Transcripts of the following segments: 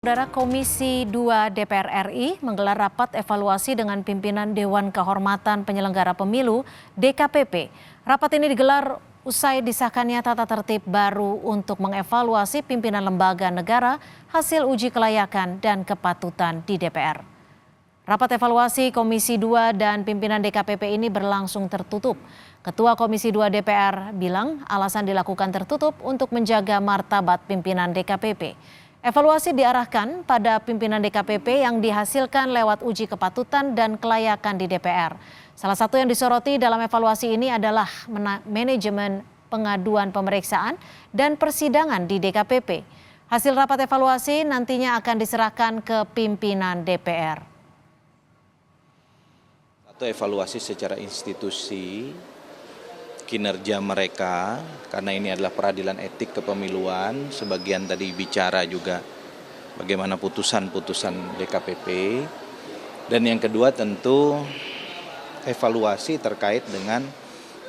Saudara Komisi 2 DPR RI menggelar rapat evaluasi dengan pimpinan Dewan Kehormatan Penyelenggara Pemilu (DKPP). Rapat ini digelar usai disahkannya tata tertib baru untuk mengevaluasi pimpinan lembaga negara hasil uji kelayakan dan kepatutan di DPR. Rapat evaluasi Komisi 2 dan pimpinan DKPP ini berlangsung tertutup. Ketua Komisi 2 DPR bilang alasan dilakukan tertutup untuk menjaga martabat pimpinan DKPP. Evaluasi diarahkan pada pimpinan DKPP yang dihasilkan lewat uji kepatutan dan kelayakan di DPR. Salah satu yang disoroti dalam evaluasi ini adalah manajemen pengaduan pemeriksaan dan persidangan di DKPP. Hasil rapat evaluasi nantinya akan diserahkan ke pimpinan DPR. Satu, evaluasi secara institusi kinerja mereka, karena ini adalah peradilan etik kepemiluan. Sebagian tadi bicara juga bagaimana putusan-putusan DKPP. Dan yang kedua tentu evaluasi terkait dengan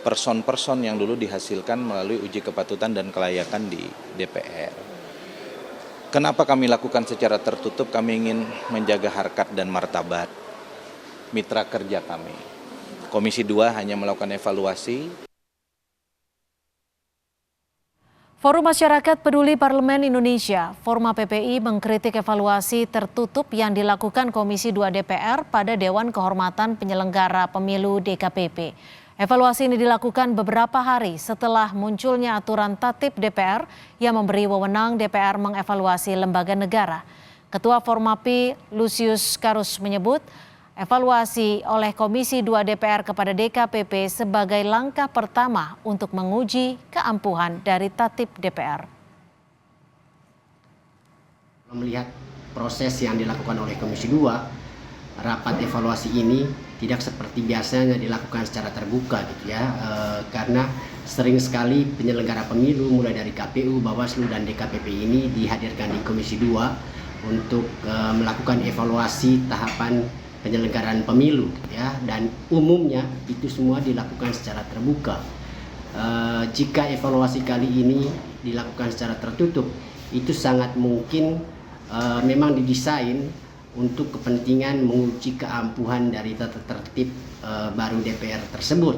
person-person yang dulu dihasilkan melalui uji kepatutan dan kelayakan di DPR. Kenapa kami lakukan secara tertutup? Kami ingin menjaga harkat dan martabat mitra kerja kami. Komisi 2 hanya melakukan evaluasi. Forum Masyarakat Peduli Parlemen Indonesia, Forma PPI, mengkritik evaluasi tertutup yang dilakukan Komisi 2 DPR pada Dewan Kehormatan Penyelenggara Pemilu DKPP. Evaluasi ini dilakukan beberapa hari setelah munculnya aturan tatip DPR yang memberi wewenang DPR mengevaluasi lembaga negara. Ketua Formapi Lusius Karus menyebut, evaluasi oleh Komisi 2 DPR kepada DKPP sebagai langkah pertama untuk menguji keampuhan dari tatip DPR. Melihat proses yang dilakukan oleh Komisi 2, rapat evaluasi ini tidak seperti biasanya dilakukan secara terbuka gitu ya, karena sering sekali penyelenggara pemilu mulai dari KPU, Bawaslu dan DKPP ini dihadirkan di Komisi 2 untuk melakukan evaluasi tahapan penyelenggaraan pemilu ya, dan umumnya itu semua dilakukan secara terbuka. Jika evaluasi kali ini dilakukan secara tertutup, itu sangat mungkin memang didesain untuk kepentingan menguji keampuhan dari tata tertib baru DPR tersebut.